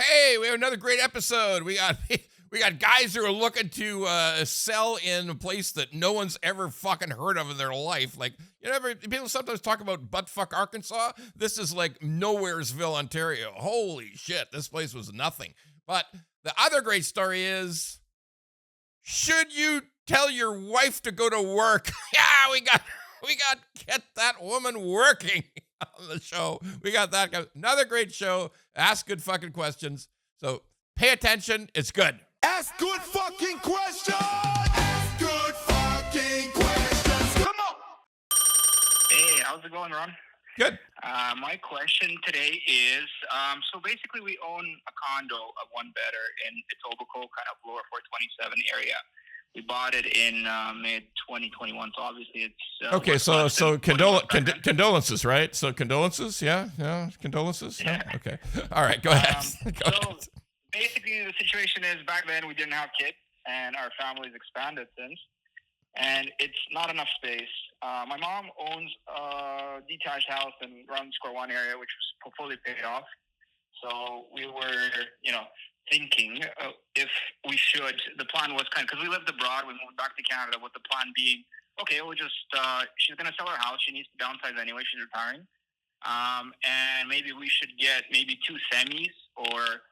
Hey, we have another great episode. We got we got guys who are looking to sell in a place that no one's ever fucking heard of in their life. Like, people sometimes talk about buttfuck Arkansas. This is like Nowheresville, Ontario. Holy shit, this place was nothing. But the other great story is, should you tell your wife to go to work? Yeah, we got get that woman working on the show. We got that guy. Another great show. Ask good fucking questions. So pay attention. It's good. Ask good fucking questions! Ask good fucking questions! Come on! Hey, how's it going, Ron? Good. My question today is, so basically we own a condo, a one-bedder in Etobicoke, kind of lower 427 area. We bought it in mid-2021, so obviously it's... Okay, so condolences, right? So condolences, yeah, condolences. Yeah. Okay, all right, go ahead. Basically, the situation is, back then we didn't have kids, and our family's expanded since, and it's not enough space. My mom owns a detached house in around Square One area, which was fully paid off. So we were, thinking if we should. The plan was because we lived abroad, we moved back to Canada with the plan being, okay, we'll just, she's going to sell her house. She needs to downsize anyway. She's retiring. And maybe we should get maybe two semis or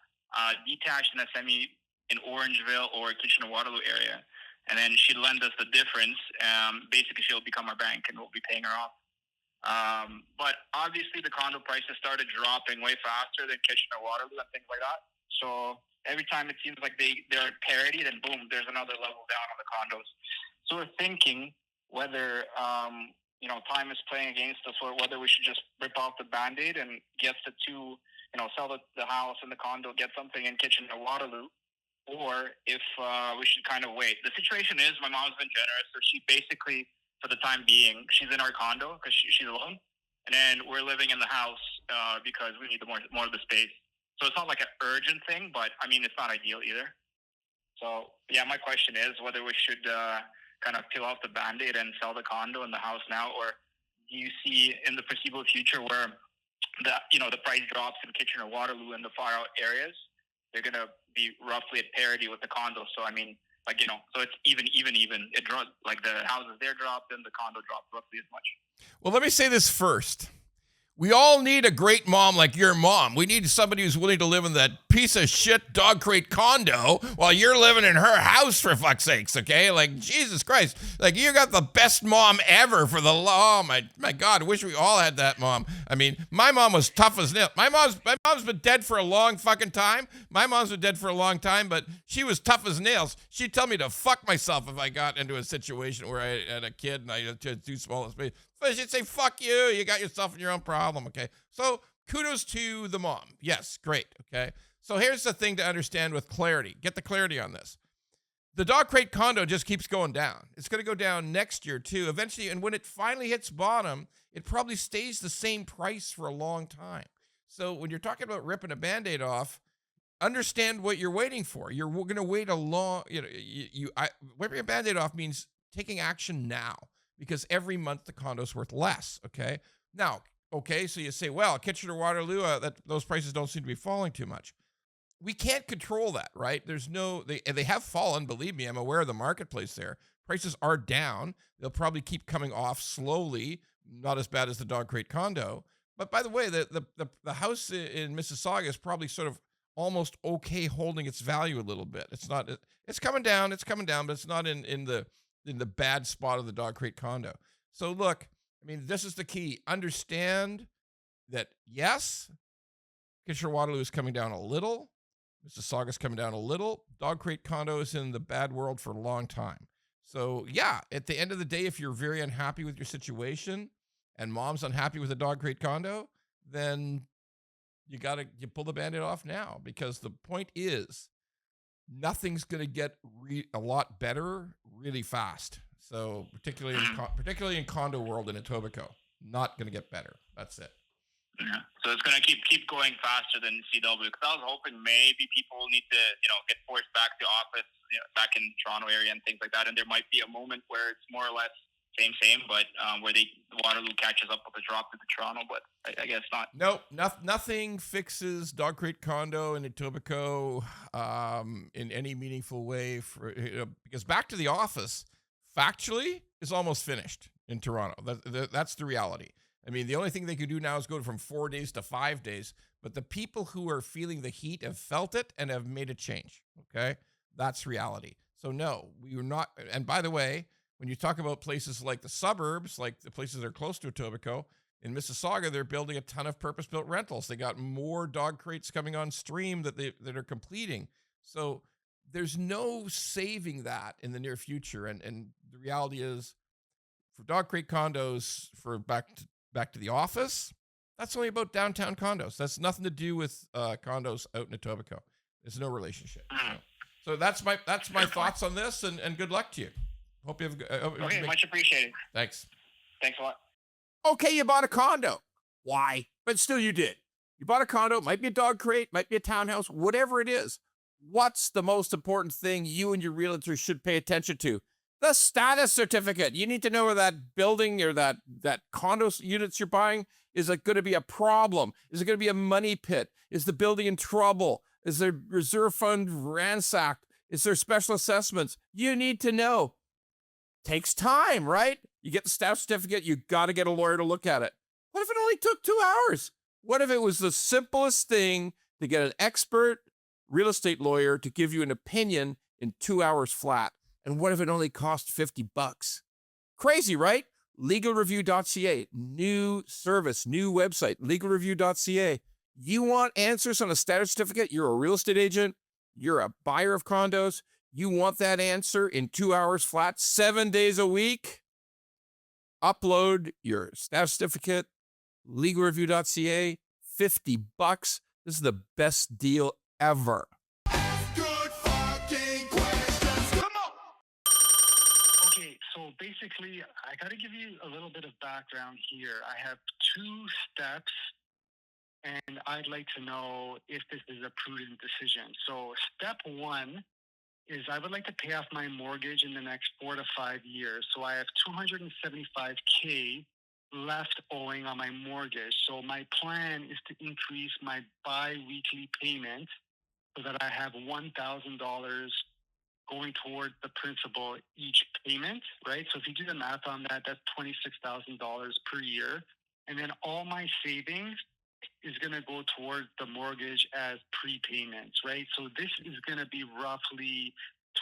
detached in a semi in Orangeville or Kitchener-Waterloo area. And then she'd lend us the difference. Basically, she'll become our bank and we'll be paying her off. But obviously, the condo prices started dropping way faster than Kitchener-Waterloo and things like that. So every time it seems like they're at parity, then boom, there's another level down on the condos. So we're thinking whether time is playing against us, or whether we should just rip off the Band-Aid and get the two, sell the house and the condo, get something in Kitchener-Waterloo, or if we should kind of wait. The situation is, my mom's been generous, so she basically, for the time being, she's in our condo because she's alone, and then we're living in the house because we need more of the space. So it's not like an urgent thing, but I mean, it's not ideal either. So yeah, my question is whether we should kind of peel off the Band-Aid and sell the condo and the house now, or do you see in the foreseeable future where the price drops in Kitchener-Waterloo and the far out areas, they're going to be roughly at parity with the condo. So I mean, so it's even. It dropped, like the houses there dropped and the condo dropped roughly as much. Well, let me say this first. We all need a great mom like your mom. We need somebody who's willing to live in that piece of shit dog crate condo while you're living in her house, for fuck's sakes, okay? Like, Jesus Christ. Like, you got the best mom ever for the law. Oh, my God, I wish we all had that mom. I mean, my mom was tough as nails. My mom's been dead for a long fucking time. My mom's been dead for a long time, but she was tough as nails. She'd tell me to fuck myself if I got into a situation where I had a kid and I had too small a space. But she'd say, fuck you, you got yourself in your own problem, okay? So kudos to the mom. Yes, great, okay? So here's the thing to understand with clarity. Get the clarity on this. The dog crate condo just keeps going down. It's going to go down next year, too, eventually. And when it finally hits bottom, it probably stays the same price for a long time. So when you're talking about ripping a Band-Aid off, understand what you're waiting for. You're going to wait a long, ripping a Band-Aid off means taking action now, because every month the condo's worth less, okay? Now, okay, so you say, well, Kitchener-Waterloo, those prices don't seem to be falling too much. We can't control that, right? They have fallen, believe me, I'm aware of the marketplace there. Prices are down. They'll probably keep coming off slowly, not as bad as the dog crate condo. But by the way, the house in Mississauga is probably sort of almost okay holding its value a little bit. It's coming down, but it's not in the bad spot of the dog crate condo. So look, I mean, this is the key. Understand that, yes, Kitchener-Waterloo is coming down a little. Mississauga's coming down a little. Dog crate condo is in the bad world for a long time. So yeah, at the end of the day, if you're very unhappy with your situation and mom's unhappy with the dog crate condo, then you pull the Band-Aid off now, because the point is, nothing's going to get a lot better really fast. So particularly in condo world in Etobicoke, not going to get better. That's it. Yeah. So it's going to keep going faster than CW, because I was hoping maybe people need to, get forced back to office, back in Toronto area and things like that. And there might be a moment where it's more or less same, but where Waterloo catches up with the drop to the Toronto, but I guess not. Nope, nothing fixes Dog Crate Condo in Etobicoke in any meaningful way. Because Back to the Office, factually, is almost finished in Toronto. That's the reality. I mean, the only thing they could do now is go from 4 days to 5 days. But the people who are feeling the heat have felt it and have made a change. Okay, that's reality. So no, we are not. And by the way, when you talk about places like the suburbs, like the places that are close to Etobicoke, in Mississauga, they're building a ton of purpose-built rentals. They got more dog crates coming on stream that are completing. So there's no saving that in the near future. And the reality is, for dog crate condos, for back to the office, that's only about downtown condos. That's nothing to do with condos out in Etobicoke. There's no relationship. So that's my thoughts on this, and good luck to you. Hope you have. Okay, much appreciated. Thanks. Thanks a lot. Okay, you bought a condo. Why? But still you did. You bought a condo, might be a dog crate, might be a townhouse, whatever it is. What's the most important thing you and your realtor should pay attention to? The status certificate. You need to know where that building or that condo units you're buying, is it going to be a problem? Is it going to be a money pit? Is the building in trouble? Is there reserve fund ransacked? Is there special assessments? You need to know. Takes time, right? You get the status certificate, you got to get a lawyer to look at it. What if it only took 2 hours? What if it was the simplest thing to get an expert real estate lawyer to give you an opinion in 2 hours flat? And what if it only cost $50? Crazy, right? LegalReview.ca, new service, new website, LegalReview.ca. You want answers on a status certificate? You're a real estate agent. You're a buyer of condos. You want that answer in 2 hours flat, 7 days a week? Upload your status certificate, LegalReview.ca, $50. This is the best deal ever. Good fucking questions. Come on. Okay, so basically, I got to give you a little bit of background here. I have 2 steps, and I'd like to know if this is a prudent decision. So step 1 is I would like to pay off my mortgage in the next 4 to 5 years. So I have $275K left owing on my mortgage. So my plan is to increase my bi-weekly payment so that I have $1,000 going toward the principal each payment, right? So if you do the math on that, that's $26,000 per year. And then all my savings is going to go toward the mortgage as prepayments, right? So this is going to be roughly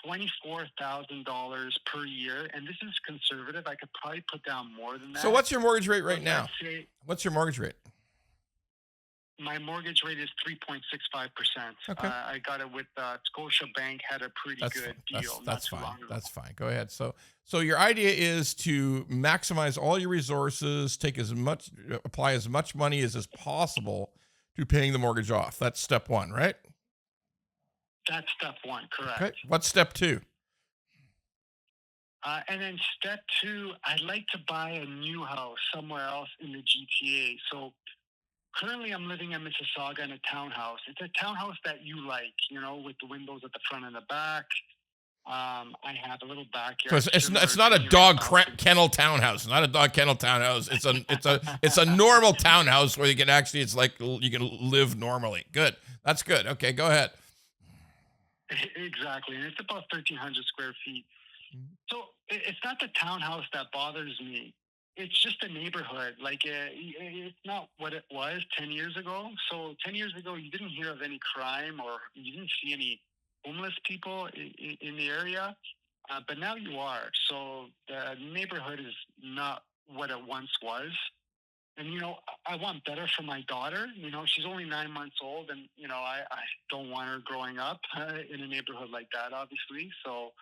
$24,000 per year. And this is conservative. I could probably put down more than that. So what's your mortgage rate right now? Say What's your mortgage rate? my mortgage rate is 3.65%. Okay. I got it with Scotiabank, had a pretty good deal. That's not too fine. long ago. That's fine. Go ahead. So your idea is to maximize all your resources, apply as much money as is possible to paying the mortgage off. That's step 1, right? That's step 1, correct. Okay. What's step 2? And then step 2, I'd like to buy a new house somewhere else in the GTA. So currently I'm living in Mississauga in a townhouse. It's a townhouse that you like, with the windows at the front and the back. I have a little backyard. So it's not a dog kennel townhouse. Not a dog kennel townhouse. It's a normal townhouse where you can actually, it's like you can live normally. Good. That's good. Okay, go ahead. Exactly. And it's about 1,300 square feet. So it's not the townhouse that bothers me. It's just a neighborhood. Like, it's not what it was 10 years ago. So 10 years ago, you didn't hear of any crime or you didn't see any homeless people in the area. But now you are. So the neighborhood is not what it once was. And, I want better for my daughter. She's only 9 months old and, I don't want her growing up in a neighborhood like that, obviously. So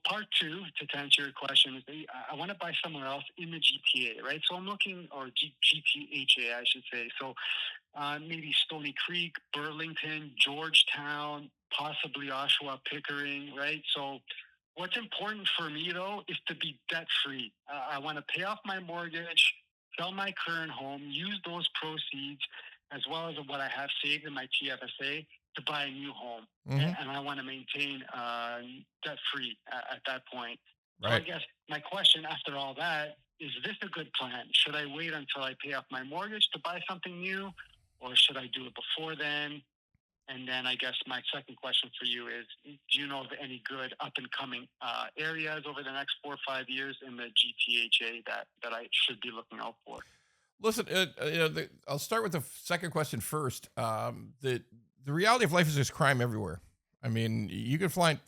part 2, to answer your question, is I want to buy somewhere else in the GTA, right? So I'm looking, or GTHA, I should say. So maybe Stony Creek, Burlington, Georgetown, possibly Oshawa, Pickering, right? So what's important for me, though, is to be debt-free. I want to pay off my mortgage, sell my current home, use those proceeds, as well as what I have saved in my TFSA, to buy a new home. Mm-hmm. And I want to maintain debt-free at that point. So I Right. guess my question after all that is this a good plan? Should I wait until I pay off my mortgage to buy something new, or should I do it before then? And then I guess my second question for you is, do you know of any good up and coming areas over the next 4 or 5 years in the GTHA that I should be looking out for? Listen, I'll start with the second question first. The reality of life is there's crime everywhere. I mean, you can find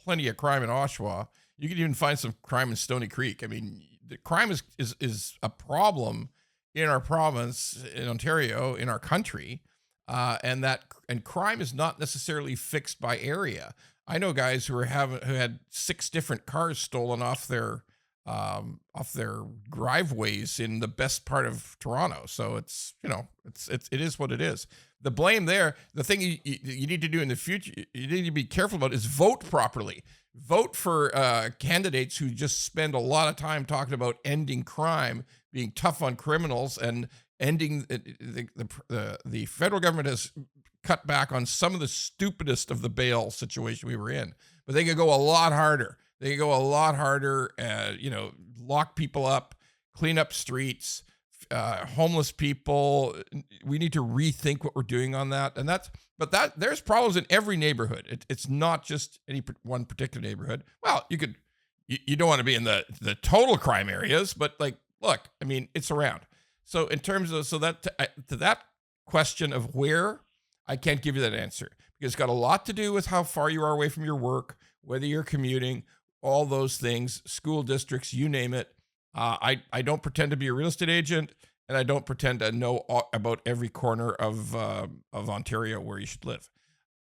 plenty of crime in Oshawa. You can even find some crime in Stony Creek. I mean, the crime is a problem in our province, in Ontario, in our country, and crime is not necessarily fixed by area. I know guys who had 6 different cars stolen off their driveways in the best part of Toronto. So it is what it is. The blame there, the thing you need to do in the future, you need to be careful about is vote properly. Vote for candidates who just spend a lot of time talking about ending crime, being tough on criminals, and ending the federal government has cut back on some of the stupidest of the bail situation we were in, but they could go a lot harder. They could go a lot harder, lock people up, clean up streets, homeless people. We need to rethink what we're doing on that. There's problems in every neighborhood. It's not just any one particular neighborhood. Well, you don't want to be in the total crime areas, but look, I mean, it's around. So in terms of, to that question of where, I can't give you that answer because it's got a lot to do with how far you are away from your work, whether you're commuting, all those things, school districts, you name it. I don't pretend to be a real estate agent, and I don't pretend to know about every corner of Ontario where you should live.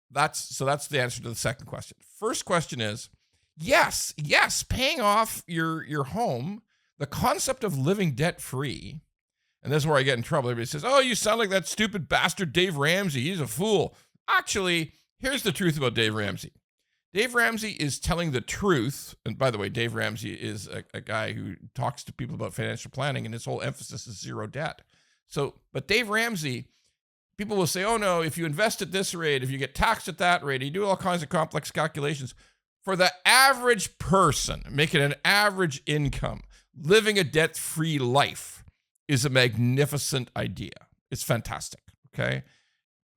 That's the answer to the second question. First question is, yes, paying off your home, the concept of living debt-free, and this is where I get in trouble. Everybody says, oh, you sound like that stupid bastard Dave Ramsey. He's a fool. Actually, here's the truth about Dave Ramsey. Dave Ramsey is telling the truth. And by the way, Dave Ramsey is a guy who talks to people about financial planning, and his whole emphasis is zero debt. But Dave Ramsey, people will say, oh no, if you invest at this rate, if you get taxed at that rate, you do all kinds of complex calculations. For the average person, making an average income, living a debt-free life is a magnificent idea. It's fantastic, okay?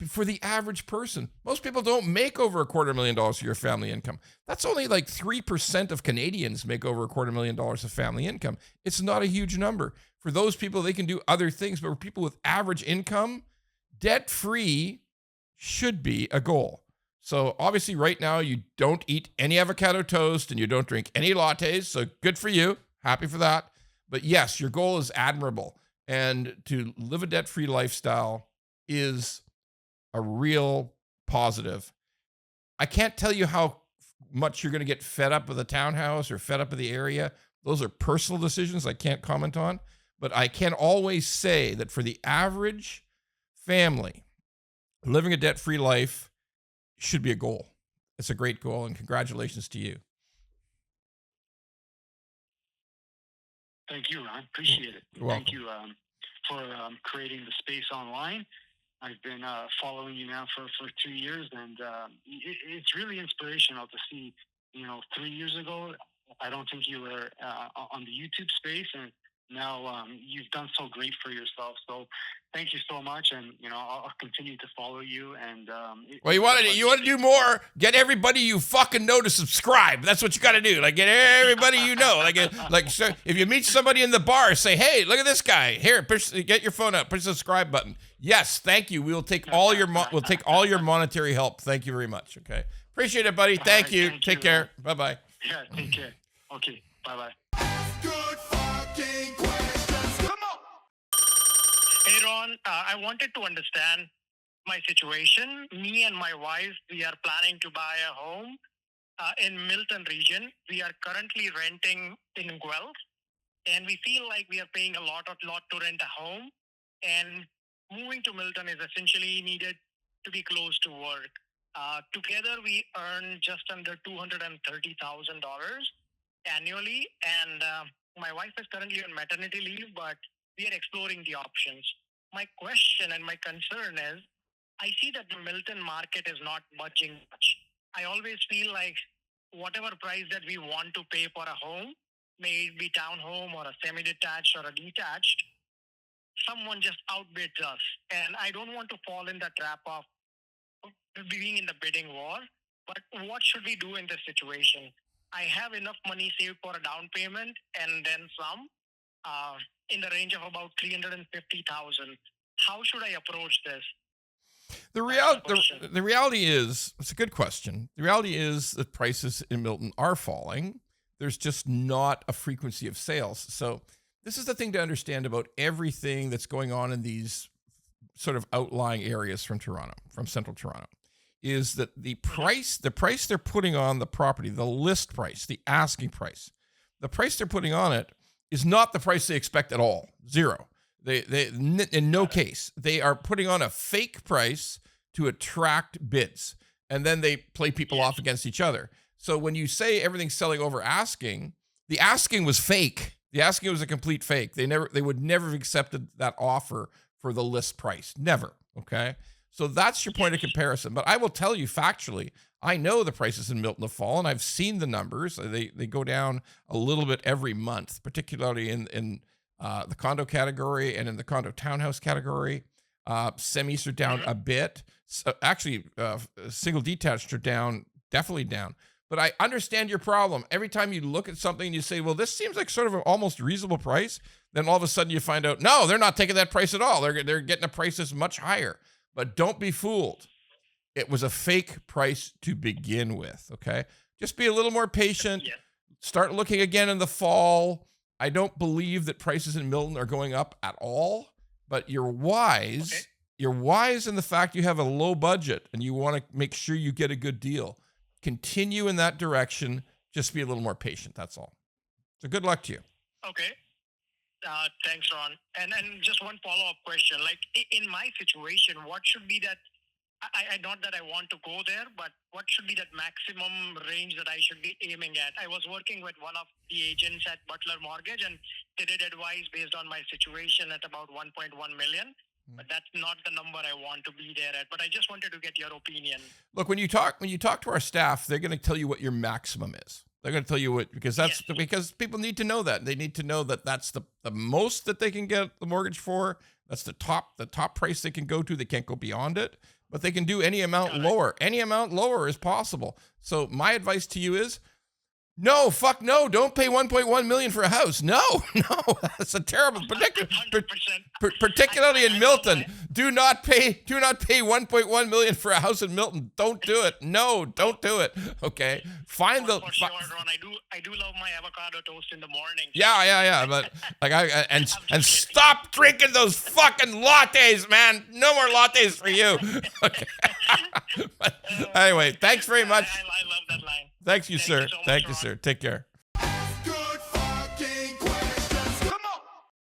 For the average person, most people don't make over $250,000 for your family income. That's only like 3% of Canadians make over $250,000 of family income. It's not a huge number. For those people, they can do other things, but for people with average income, debt-free should be a goal. So obviously right now you don't eat any avocado toast and you don't drink any lattes, so good for you. Happy for that. But yes, your goal is admirable. And to live a debt-free lifestyle is a real positive. I can't tell you how much you're going to get fed up with a townhouse or fed up with the area. Those are personal decisions I can't comment on. But I can always say that for the average family, living a debt-free life should be a goal. It's a great goal, and congratulations to you. Thank you, Ron. Appreciate it. You're welcome. Thank you for creating the space online. I've been following you now for 2 years, and it's really inspirational to see, 3 years ago, I don't think you were on the YouTube space, and now you've done so great for yourself. So thank you so much, and, I'll continue to follow you. And well, you want to do more? Get everybody you fucking know to subscribe. That's what you got to do. Like, get everybody you know. So if you meet somebody in the bar, say, "Hey, look at this guy. Here, get your phone up. Push the subscribe button." Yes, thank you. We'll take all your monetary help. Thank you very much. Okay, appreciate it, buddy. Thank you. Take care. Bye bye. Yeah, take care. Okay, bye bye. Good fucking questions. Come on. Hey, Ron, I wanted to understand my situation. Me and my wife, we are planning to buy a home in Milton region. We are currently renting in Guelph, and we feel like we are paying a lot to rent a home. And moving to Milton is essentially needed to be close to work. Together, we earn just under $230,000 annually, and my wife is currently on maternity leave, but we are exploring the options. My question and my concern is, I see that the Milton market is not budging much. I always feel like whatever price that we want to pay for a home, may it be townhome or a semi-detached or a detached, someone just outbids us. And I don't want to fall in the trap of being in the bidding war. But what should we do in this situation? I have enough money saved for a down payment and then some, in the range of about 350,000. How should I approach this? The reality is, it's a good question. The reality is that prices in Milton are falling. There's just not a frequency of sales. So this is the thing to understand about everything that's going on in these sort of outlying areas from Toronto, from central Toronto, is that the price they're putting on the property, the list price, the asking price, the price they're putting on it is not the price they expect at all. Zero. They in no case. They are putting on a fake price to attract bids, and then they play people off against each other. So when you say everything's selling over asking, the asking was fake. The asking was a complete fake. They would never have accepted that offer for the list price. Never. Okay. So that's your point of comparison. But I will tell you factually, I know the prices in Milton have fallen. I've seen the numbers. They go down a little bit every month, particularly in the condo category and in the condo townhouse category. Semis are down a bit. Actually, single detached are down, definitely down. But I understand your problem. Every time you look at something and you say, well, this seems like sort of an almost reasonable price, then all of a sudden you find out, no, they're not taking that price at all. They're getting a price that's much higher. But don't be fooled. It was a fake price to begin with, okay? Just be a little more patient. Start looking again in the fall. I don't believe that prices in Milton are going up at all, but you're wise. Okay. You're wise in the fact you have a low budget and you want to make sure you get a good deal. Continue in that direction. Just be a little more patient. That's all. So good luck to you. Okay. Thanks, Ron. And just one follow-up question. Like in my situation, what should be that? I not that I want to go there, but what should be that maximum range that I should be aiming at? I was working with one of the agents at Butler Mortgage, and they did advise based on my situation at about 1.1 million. But that's not the number I want to be there at. But I just wanted to get your opinion. Look, when you talk to our staff, they're going to tell you what your maximum is. They're going to tell you what, because because people need to know that. They need to know that that's the most that they can get the mortgage for. That's the top price they can go to. They can't go beyond it, but they can do any amount lower. Any amount lower is possible. So my advice to you is, no, fuck no. Don't pay 1.1 million for a house. No, that's a terrible, particularly in Milton. Do not pay 1.1 million for a house in Milton. Don't do it. No, don't do it. Okay. For sure, Ron. I do love my avocado toast in the morning. Yeah. But like and stop drinking those fucking lattes, man. No more lattes for you. Okay. But anyway, thanks very much. I love that line. Thank you, sir. So much, Thank you, Ron. sir. Take care. Ask good fucking questions. Come on.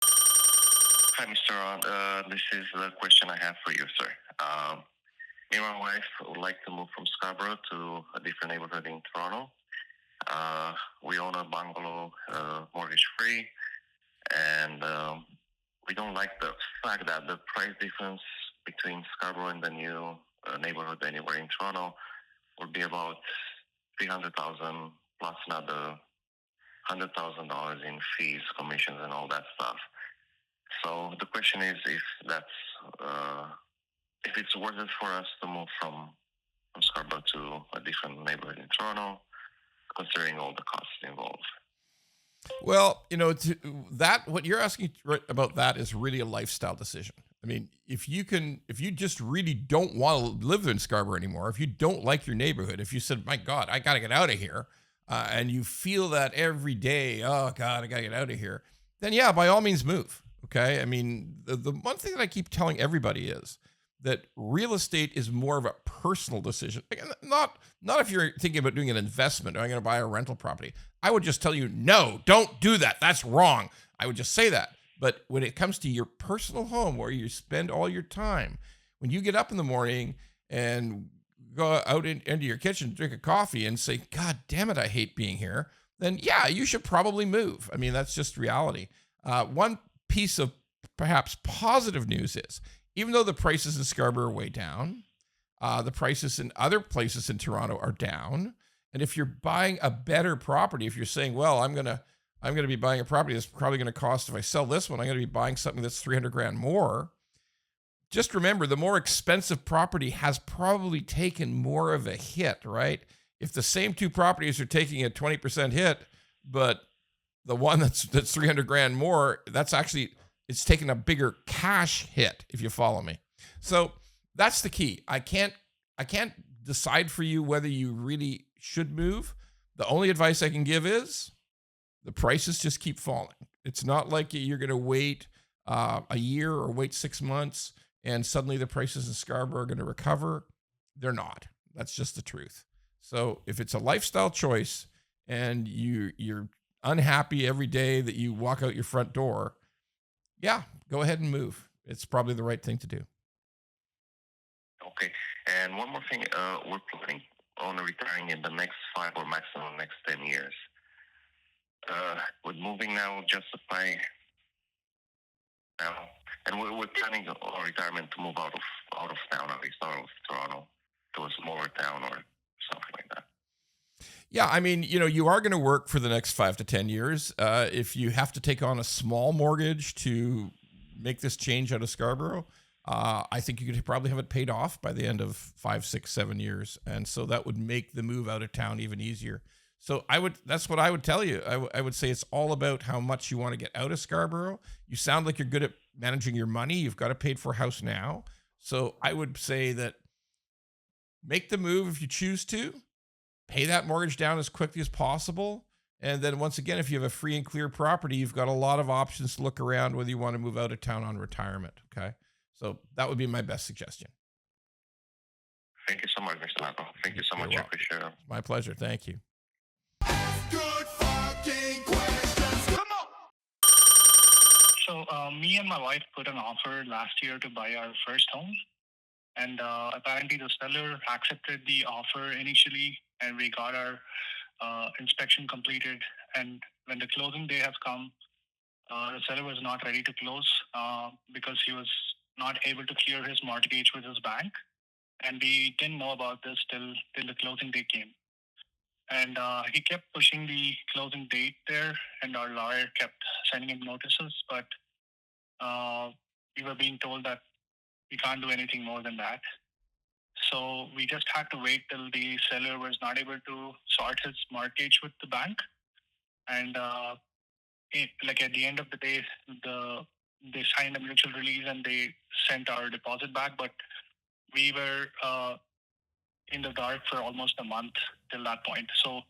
Hi, Mr. Ron. This is the question I have for you, sir. Me and my wife would like to move from Scarborough to a different neighborhood in Toronto. We own a bungalow, mortgage-free, and we don't like the fact that the price difference between Scarborough and the new neighborhood anywhere in Toronto would be about $300,000 plus another $100,000 in fees, commissions, and all that stuff. So the question is if it's worth it for us to move from Scarborough to a different neighborhood in Toronto, considering all the costs involved. Well, what you're asking about that is really a lifestyle decision. I mean, if you just really don't want to live in Scarborough anymore, if you don't like your neighborhood, if you said, my God, I got to get out of here, and you feel that every day, oh God, I got to get out of here, then yeah, by all means move. Okay. I mean, the one thing that I keep telling everybody is that real estate is more of a personal decision. Not if you're thinking about doing an investment or I'm going to buy a rental property. I would just tell you, no, don't do that. That's wrong. I would just say that. But when it comes to your personal home where you spend all your time, when you get up in the morning and go out into your kitchen, drink a coffee and say, God damn it, I hate being here, then yeah, you should probably move. I mean, that's just reality. One piece of perhaps positive news is, even though the prices in Scarborough are way down, the prices in other places in Toronto are down. And if you're buying a better property, if you're saying, well, I'm going to be buying a property that's probably going to cost, if I sell this one, I'm going to be buying something that's 300 grand more. Just remember, the more expensive property has probably taken more of a hit, right? If the same two properties are taking a 20% hit, but the one that's 300 grand more, that's actually, it's taking a bigger cash hit, if you follow me. So that's the key. I can't decide for you whether you really should move. The only advice I can give is the prices just keep falling. It's not like you're going to wait a year or wait 6 months and suddenly the prices in Scarborough are going to recover. They're not. That's just the truth. So if it's a lifestyle choice and you're unhappy every day that you walk out your front door, yeah, go ahead and move. It's probably the right thing to do. Okay. And one more thing, we're planning on retiring in the next 5 or maximum next 10 years. Would moving now justify now? And we're planning our retirement to move out of town, at least out of Toronto, to a smaller town or something like that. Yeah, I mean, you are going to work for the next 5 to 10 years. If you have to take on a small mortgage to make this change out of Scarborough, I think you could probably have it paid off by the end of 5, 6, 7 years. And so that would make the move out of town even easier. So that's what I would tell you. I would say it's all about how much you want to get out of Scarborough. You sound like you're good at managing your money. You've got a paid for house now. So I would say that make the move if you choose to, pay that mortgage down as quickly as possible. And then once again, if you have a free and clear property, you've got a lot of options to look around whether you want to move out of town on retirement. Okay. So that would be my best suggestion. Thank you so much, Mr. Marco. Thank you so much. I appreciate it. My pleasure. Thank you. Good fucking questions. Come on. So me and my wife put an offer last year to buy our first home. And apparently the seller accepted the offer initially, and we got our inspection completed. And when the closing day has come, the seller was not ready to close because he was not able to clear his mortgage with his bank. And we didn't know about this till the closing day came. And he kept pushing the closing date there, and our lawyer kept sending him notices. But we were being told that we can't do anything more than that. So we just had to wait till the seller was not able to sort his mortgage with the bank. And at the end of the day, they signed a mutual release and they sent our deposit back. But we were in the dark for almost a month till that point. So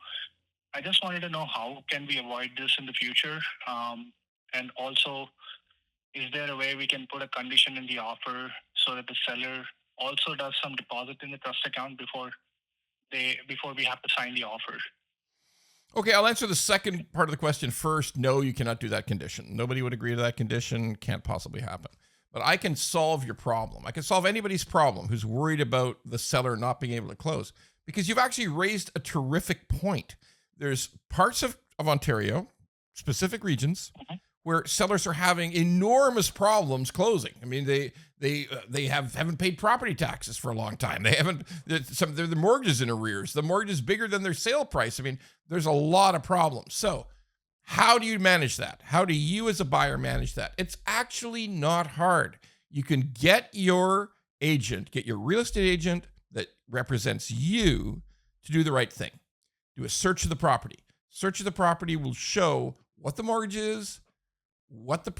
I just wanted to know, how can we avoid this in the future? And also, is there a way we can put a condition in the offer so that the seller also does some deposit in the trust account before we have to sign the offer? Okay, I'll answer the second part of the question first. No, you cannot do that condition. Nobody would agree to that condition. Can't possibly happen. But I can solve your problem. I can solve anybody's problem who's worried about the seller not being able to close, because you've actually raised a terrific point. There's parts of Ontario, specific regions, where sellers are having enormous problems closing. I mean, they haven't paid property taxes for a long time. Their mortgage is in arrears. The mortgage is bigger than their sale price. I mean, there's a lot of problems. So how do you manage that? How do you as a buyer manage that? It's actually not hard. You can get your real estate agent that represents you to do the right thing. Do a search of the property. Search of the property will show what the mortgage is, what the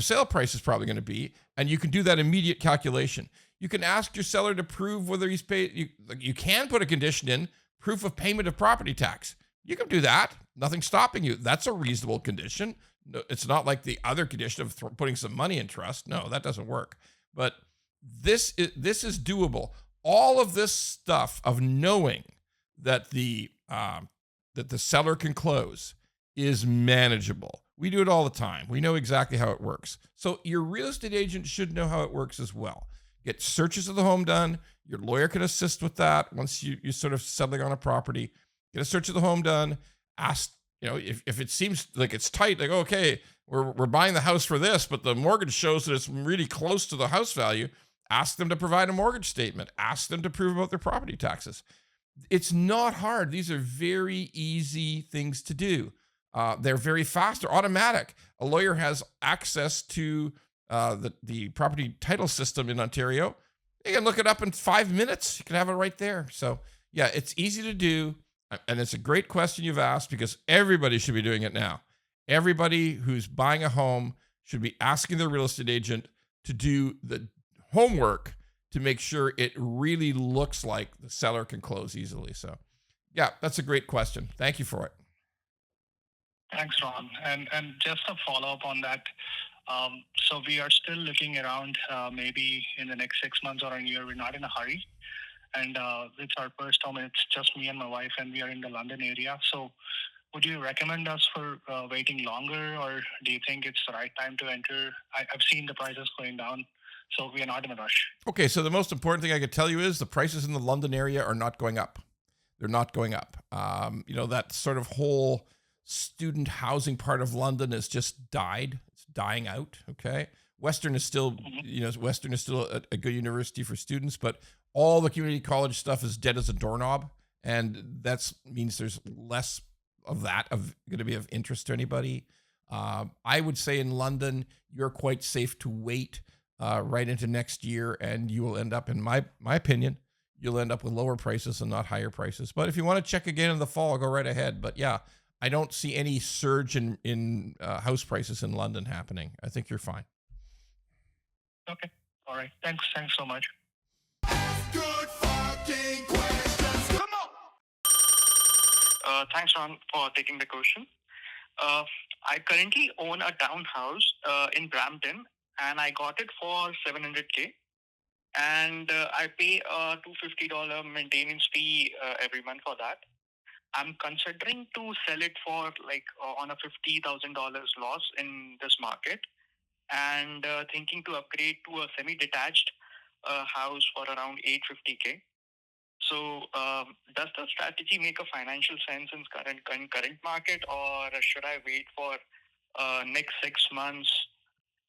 sale price is probably going to be, and you can do that immediate calculation. You can ask your seller to prove whether he's paid. You can put a condition in, proof of payment of property tax. You can do that. Nothing's stopping you. That's a reasonable condition. No, it's not like the other condition of putting some money in trust. No, that doesn't work. But this is doable. All of this stuff of knowing that the seller can close is manageable. We do it all the time. We know exactly how it works. So your real estate agent should know how it works as well. Get searches of the home done. Your lawyer can assist with that once you're sort of settling on a property. Get a search of the home done. Ask, if it seems like it's tight, like, okay, we're buying the house for this, but the mortgage shows that it's really close to the house value. Ask them to provide a mortgage statement. Ask them to prove about their property taxes. It's not hard. These are very easy things to do. They're very fast. They're automatic. A lawyer has access to the property title system in Ontario. You can look it up in 5 minutes. You can have it right there. So yeah, it's easy to do. And it's a great question you've asked because everybody should be doing it now. Everybody who's buying a home should be asking their real estate agent to do the homework to make sure it really looks like the seller can close easily. So yeah, that's a great question. Thank you for it. Thanks, Ron. And just a follow up on that. So we are still looking around maybe in the next 6 months or a year. We're not in a hurry. And it's our first home. It's just me and my wife, and we are in the London area. So would you recommend us for waiting longer, or do you think it's the right time to enter? I've seen the prices going down, so we are not in a rush. Okay, so the most important thing I could tell you is the prices in the London area are not going up. They're not going up. That sort of whole student housing part of London has just died. It's dying out. Okay, Western is still, Western is still a good university for students, but all the community college stuff is dead as a doorknob, and that means there's less of that going to be of interest to anybody. I would say in London, you're quite safe to wait right into next year, and you will end up, in my opinion, you'll end up with lower prices and not higher prices. But if you want to check again in the fall, go right ahead. But yeah, I don't see any surge in house prices in London happening. I think you're fine. Okay. All right. Thanks so much. Good fucking questions. Come on. Thanks, Ron, for taking the question. I currently own a townhouse in Brampton, and I got it for $700K. And I pay a $250 maintenance fee every month for that. I'm considering to sell it for on a $50,000 loss in this market, and thinking to upgrade to a semi-detached house for around $850K. So, does the strategy make a financial sense in current market, or should I wait for next 6 months?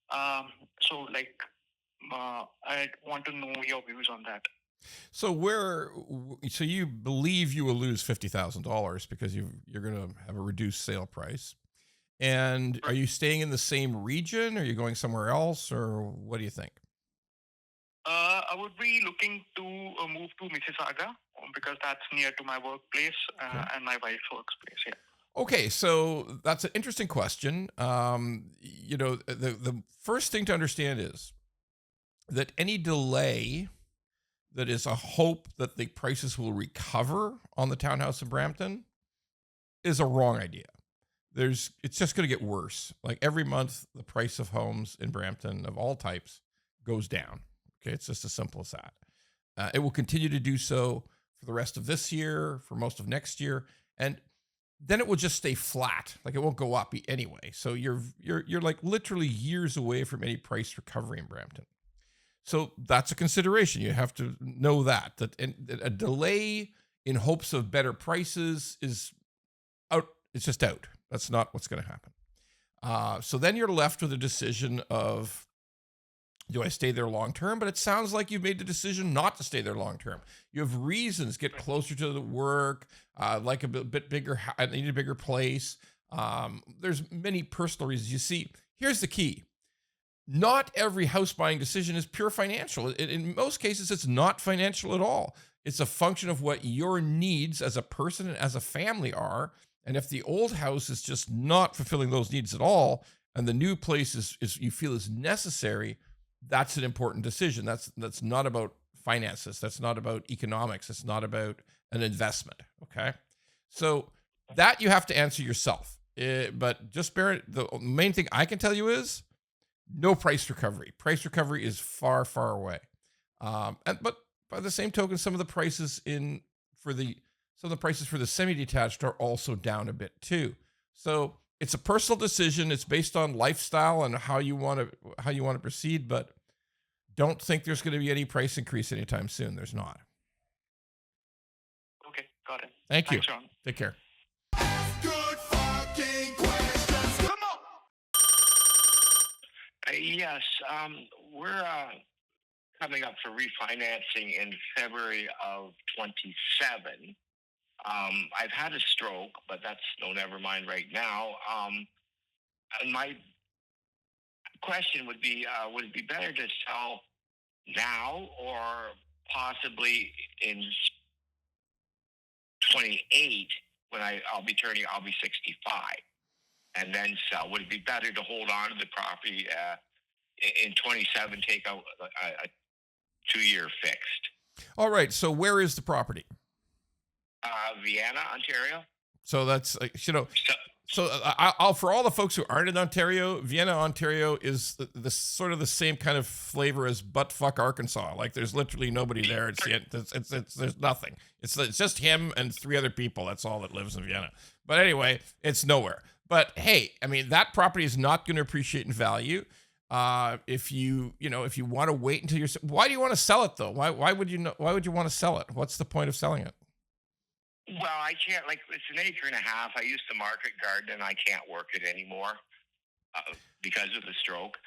I want to know your views on that. So you believe you will lose $50,000 because you're going to have a reduced sale price. And are you staying in the same region? Are you going somewhere else, or what do you think? I would be looking to move to Mississauga because that's near to my workplace and my wife's workplace. Yeah. Okay, so that's an interesting question. The first thing to understand is that any delay that is a hope that the prices will recover on the townhouse in Brampton is a wrong idea. It's just going to get worse. Like every month, the price of homes in Brampton of all types goes down. Okay, it's just as simple as that. It will continue to do so for the rest of this year, for most of next year, and then it will just stay flat. Like it won't go up anyway. So you're like literally years away from any price recovery in Brampton. So that's a consideration. You have to know that a delay in hopes of better prices is out. It's just out. That's not what's going to happen. So then you're left with a decision of, do I stay there long term? But it sounds like you've made the decision not to stay there long term. You have reasons, get closer to the work, like a bit bigger, I need a bigger place. There's many personal reasons. You see, here's the key. Not every house buying decision is pure financial. In most cases, it's not financial at all. It's a function of what your needs as a person and as a family are. And if the old house is just not fulfilling those needs at all, and the new place is you feel is necessary, that's an important decision. That's not about finances. That's not about economics. It's not about an investment. Okay. So that you have to answer yourself. But just the main thing I can tell you is no price recovery. Price recovery is far, far away. But by the same token, some of the prices for the semi-detached are also down a bit too. So it's a personal decision. It's based on lifestyle and how you want to proceed, but don't think there's going to be any price increase anytime soon. There's not. Okay, got it. Thanks, Thanks, Ron. Take care. Good fucking questions. Come on. Yes, we're coming up for refinancing in February of 27. I've had a stroke, but that's never mind right now. And my question would it be better to sell now or possibly in 28 when I'll be 65 and then sell? Would it be better to hold on to the property in 27, take out a 2-year fixed? All right. So where is the property? Vienna, Ontario. So that's So I'll for all the folks who aren't in Ontario, Vienna, Ontario is the sort of the same kind of flavor as buttfuck Arkansas. Like there's literally nobody there. It's there's nothing. It's just him and 3 other people. That's all that lives in Vienna. But anyway, it's nowhere. But hey, I mean that property is not going to appreciate in value. If you want to wait until why do you want to sell it though? Why would you want to sell it? What's the point of selling it? Well, I can't, it's an acre and a half. I used to market garden, and I can't work it anymore because of the stroke.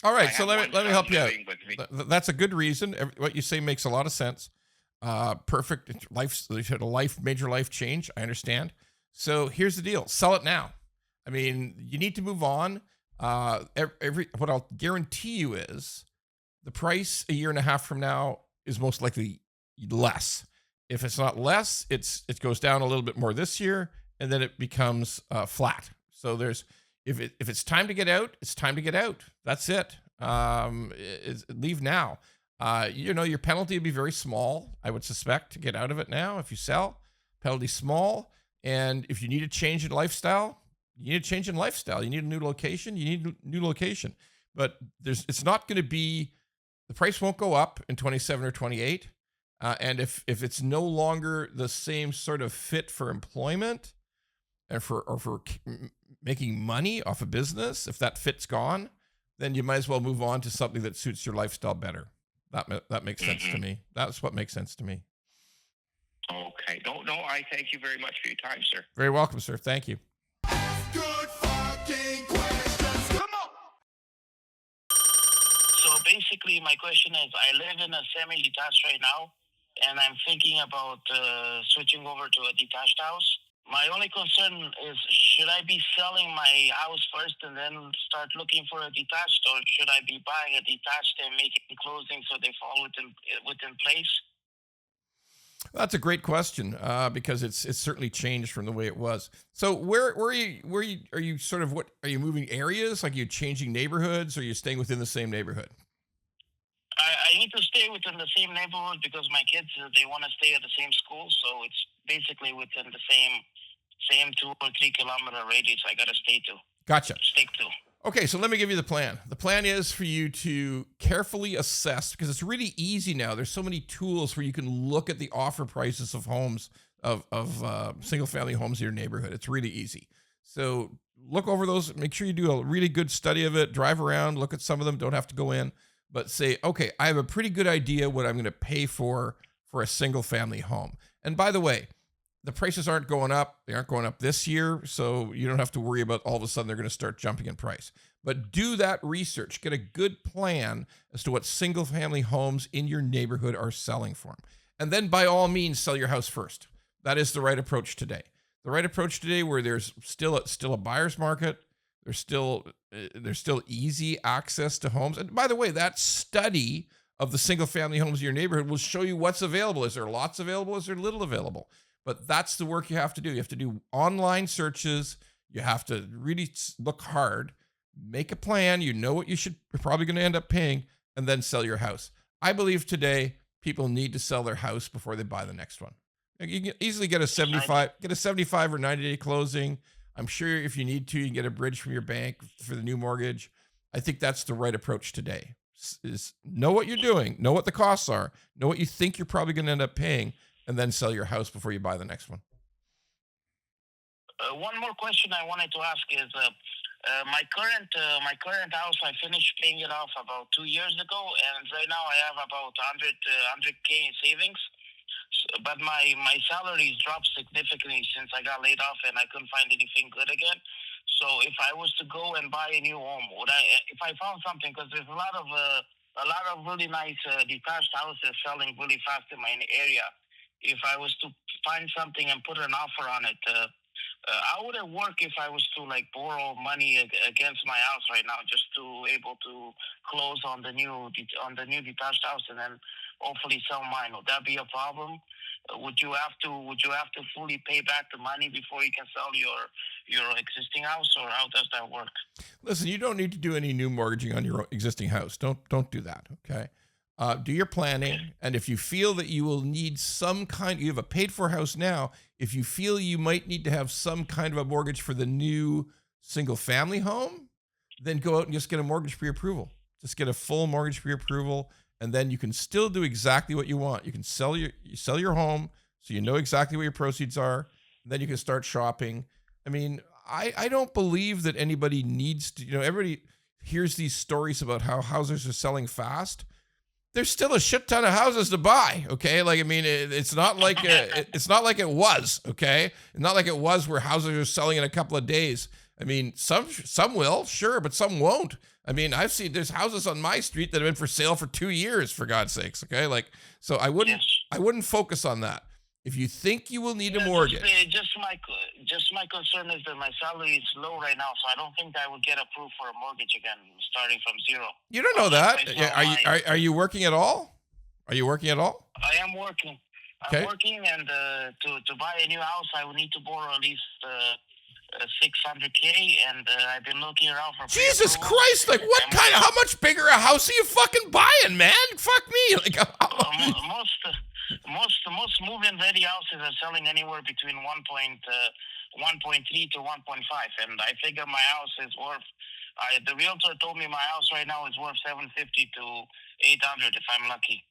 All right, so let me help you out. That's a good reason. What you say makes a lot of sense. Perfect major life change. I understand. So here's the deal: sell it now. I mean, you need to move on. What I'll guarantee you is the price a year and a half from now is most likely less. If it's not less, it goes down a little bit more this year, and then it becomes flat. So if it's time to get out, it's time to get out. That's it. Leave now. Your penalty would be very small, I would suspect, to get out of it now. If you sell, penalty small, and if you need a change in lifestyle, you need a change in lifestyle. You need a new location. You need a new location. But it's not going to be. The price won't go up in 27 or 28. And if it's no longer the same sort of fit for employment and for making money off a business, if that fit's gone, then you might as well move on to something that suits your lifestyle better. That makes sense to me. That's what makes sense to me. Okay. No, I thank you very much for your time, sir. Very welcome, sir. Thank you. Good fucking questions. Come on. So basically, my question is, I live in a semi-detached right now, and I'm thinking about switching over to a detached house. My only concern is, should I be selling my house first and then start looking for a detached, or should I be buying a detached and making closing so they fall within place? That's a great question because it's certainly changed from the way it was. So where are you sort of, what are you moving areas? Like, are you changing neighborhoods, or are you staying within the same neighborhood? I need to stay within the same neighborhood because my kids, they want to stay at the same school. So it's basically within the same 2 or 3 kilometer radius I got to stick to. Okay, so let me give you the plan. The plan is for you to carefully assess, because it's really easy now. There's so many tools where you can look at the offer prices of homes, of single-family homes in your neighborhood. It's really easy. So look over those. Make sure you do a really good study of it. Drive around, look at some of them. Don't have to go in. But say, okay, I have a pretty good idea what I'm going to pay for a single-family home. And by the way, the prices aren't going up. They aren't going up this year, so you don't have to worry about all of a sudden they're going to start jumping in price. But do that research. Get a good plan as to what single-family homes in your neighborhood are selling for. And then by all means, sell your house first. That is the right approach today. The right approach today, where there's still a buyer's market, there's still easy access to homes. And by the way, that study of the single-family homes in your neighborhood will show you what's available. Is there lots available? Is there little available? But that's the work you have to do. You have to do online searches. You have to really look hard, make a plan. You know what you're probably going to end up paying, and then sell your house. I believe today people need to sell their house before they buy the next one. You can easily get a 75 or 90-day closing. I'm sure if you need to, you can get a bridge from your bank for the new mortgage. I think that's the right approach today. Is know what you're doing, know what the costs are, know what you think you're probably going to end up paying, and then sell your house before you buy the next one. One more question I wanted to ask is, my current house, I finished paying it off about 2 years ago, and right now I have about 100K in savings. But my salaries dropped significantly since I got laid off, and I couldn't find anything good again. So if I was to go and buy a new home, if I found something, because there's a lot of a lot of really nice detached houses selling really fast in my area. If I was to find something and put an offer on it, how would it work if I was to like borrow money against my house right now, just to able to close on the new detached house and then hopefully sell mine? Would that be a problem? Would you have to fully pay back the money before you can sell your existing house, or how does that work? Listen, you don't need to do any new mortgaging on your existing house. Don't do that. Okay. Do your planning, and if you feel that you will need some kind, you have a paid for house now. If you feel you might need to have some kind of a mortgage for the new single family home, then go out and just get a mortgage pre-approval. Just get a full mortgage pre-approval, and then you can still do exactly what you want. You can sell your home, so you know exactly what your proceeds are. And then you can start shopping. I mean, I don't believe that anybody needs to. Everybody hears these stories about how houses are selling fast. There's still a shit ton of houses to buy. Okay, like I mean, it's not like it's not like it was. Okay, it's not like it was where houses are selling in a couple of days. I mean, some will, sure, but some won't. I mean, I've seen there's houses on my street that have been for sale for 2 years, for God's sakes. Okay, like so I wouldn't focus on that. If you think you will need a mortgage, just my concern is that my salary is low right now, so I don't think I would get approved for a mortgage again, starting from zero. You don't know that. Are you working at all? Are you working at all? I am working. Okay. I'm working, and to buy a new house, I would need to borrow at least $600K, and I've been looking around for. Jesus Christ! Like, what kind of? How much bigger a house are you fucking buying, man? Fuck me! Like, most move-in ready houses are selling anywhere between 1.3 to 1.5, and I figure my house is worth. The realtor told me my house right now is worth 750 to 800 if I'm lucky.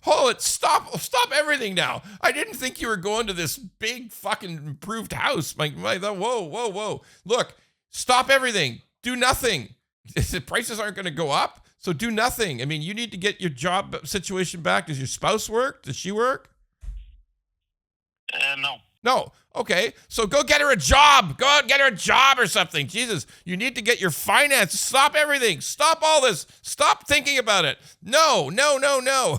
Hold it! Stop everything now! I didn't think you were going to this big fucking improved house. Whoa! Look, stop everything. Do nothing. The prices aren't going to go up, so do nothing. I mean, you need to get your job situation back. Does your spouse work? Does she work? No. No. Okay. So go get her a job. Go out and get her a job or something. Jesus, you need to get your finances. Stop everything. Stop all this. Stop thinking about it. No.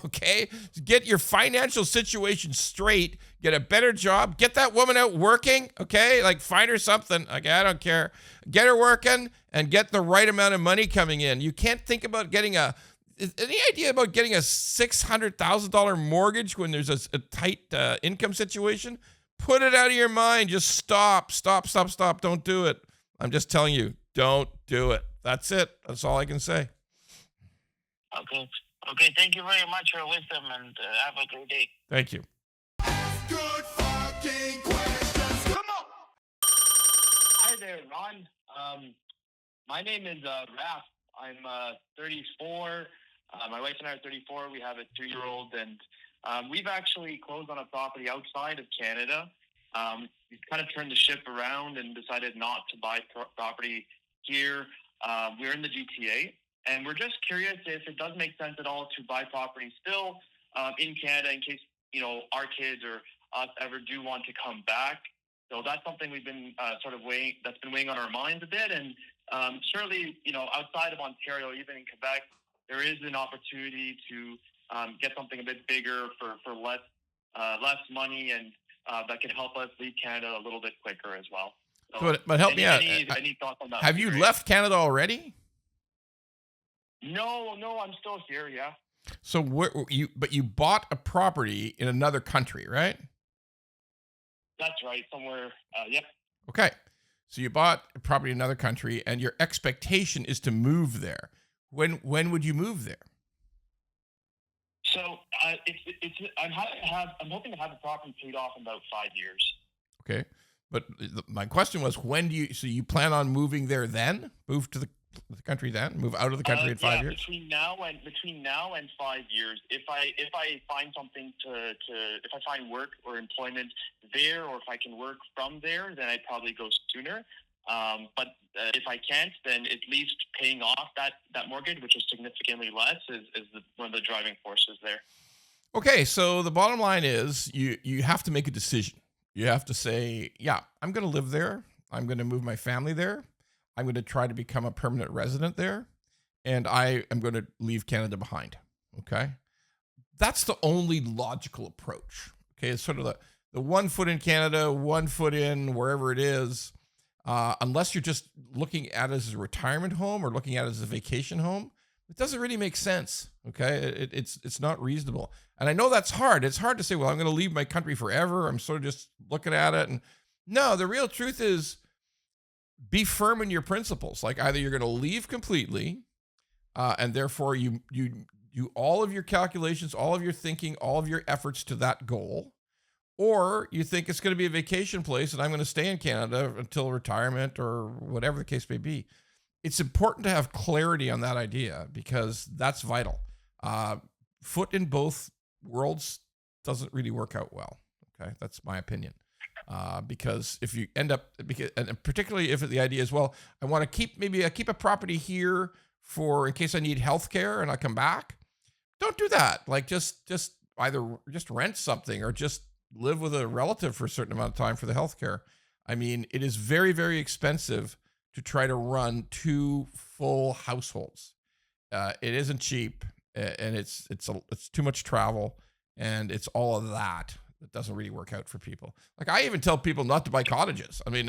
Okay. Get your financial situation straight. Get a better job. Get that woman out working. Okay. Like find her something. Okay. I don't care. Get her working and get the right amount of money coming in. You can't think about getting any idea about getting a $600,000 mortgage when there's a tight income situation? Put it out of your mind. Just stop. Don't do it. I'm just telling you, don't do it. That's it. That's all I can say. Okay. Thank you very much for your wisdom, and have a great day. Thank you. Good fucking questions. Come on. Hi there, Ron. My name is Raph. I'm 34. My wife and I are 34. We have a 2-year-old, and we've actually closed on a property outside of Canada. We've kind of turned the ship around and decided not to buy property here. We're in the GTA, and we're just curious if it does make sense at all to buy property still in Canada in case, our kids or us ever do want to come back. So that's something we've been that's been weighing on our minds a bit. And certainly, outside of Ontario, even in Quebec, there is an opportunity to get something a bit bigger for less money, and that could help us leave Canada a little bit quicker as well. So but help me out. Any thoughts on that? Have you left Canada already? No, I'm still here. Yeah. So but you bought a property in another country, right? That's right. Somewhere. Yep. Okay. So you bought a property in another country, and your expectation is to move there. When would you move there? So I'm hoping to have the property paid off in about 5 years. Okay, but my question was, when do you? So you plan on moving there then? Move to the country then? Move out of the country in 5 years? Between now and 5 years, if I find something if I find work or employment there, or if I can work from there, then I'd probably go sooner. But if I can't, then at least paying off that mortgage, which is significantly less, is one of the driving forces there. Okay, so the bottom line is you have to make a decision. You have to say, yeah, I'm going to live there. I'm going to move my family there. I'm going to try to become a permanent resident there. and I am going to leave Canada behind. Okay. That's the only logical approach. Okay. It's sort of the 1 foot in Canada, 1 foot in wherever it is. Unless you're just looking at it as a retirement home or looking at it as a vacation home, it doesn't really make sense. Okay. It's not reasonable. And I know that's hard. It's hard to say, well, I'm going to leave my country forever. I'm sort of just looking at it. And no, the real truth is be firm in your principles. Like either you're going to leave completely, and therefore you do all of your calculations, all of your thinking, all of your efforts to that goal, or you think it's going to be a vacation place and I'm going to stay in Canada until retirement or whatever the case may be. It's important to have clarity on that idea because that's vital. Foot in both worlds doesn't really work out well. Okay, that's my opinion. Because if you end up, and particularly if the idea is, well, I want to keep a property here for in case I need healthcare and I come back. Don't do that. Like just either just rent something or just live with a relative for a certain amount of time for the healthcare. I mean, it is very, very expensive to try to run 2 full households. It isn't cheap, and it's too much travel, and it's all of that. It doesn't really work out for people. Like I even tell people not to buy cottages. I mean,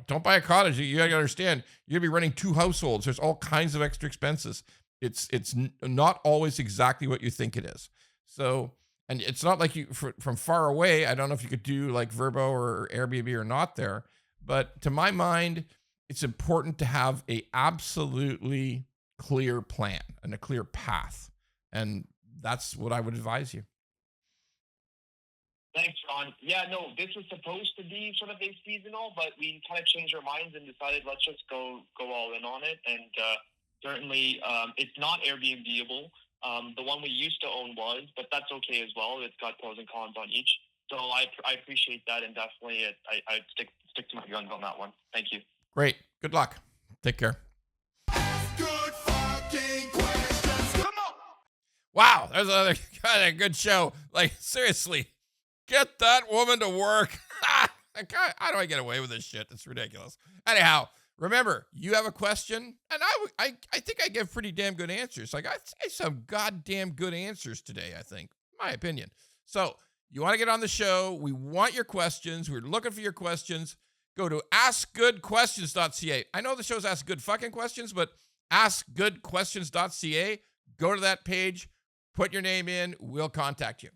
don't buy a cottage. You gotta understand, you're gonna be running 2 households. There's all kinds of extra expenses. It's not always exactly what you think it is. So, and it's not like you from far away. I don't know if you could do like Vrbo or Airbnb or not there, but to my mind, it's important to have a absolutely clear plan and a clear path, and that's what I would advise you. Thanks, Ron. Yeah, no, this was supposed to be sort of a seasonal, but we kind of changed our minds and decided let's just go all in on it. And certainly, it's not Airbnb-able. The one we used to own was, but that's okay as well. It's got pros and cons on each. So I appreciate that, and definitely I'd stick to my guns on that one. Thank you. Great. Good luck. Take care. Good fucking questions. Come on. Wow, there's another kind of good show. Like seriously, get that woman to work. How do I get away with this shit? It's ridiculous. Anyhow, remember, you have a question, and I think I give pretty damn good answers. Like I say some goddamn good answers today, I think, my opinion. So you want to get on the show. We want your questions. We're looking for your questions. Go to askgoodquestions.ca. I know the show's Ask Good Fucking Questions, but askgoodquestions.ca. Go to that page, put your name in. We'll contact you.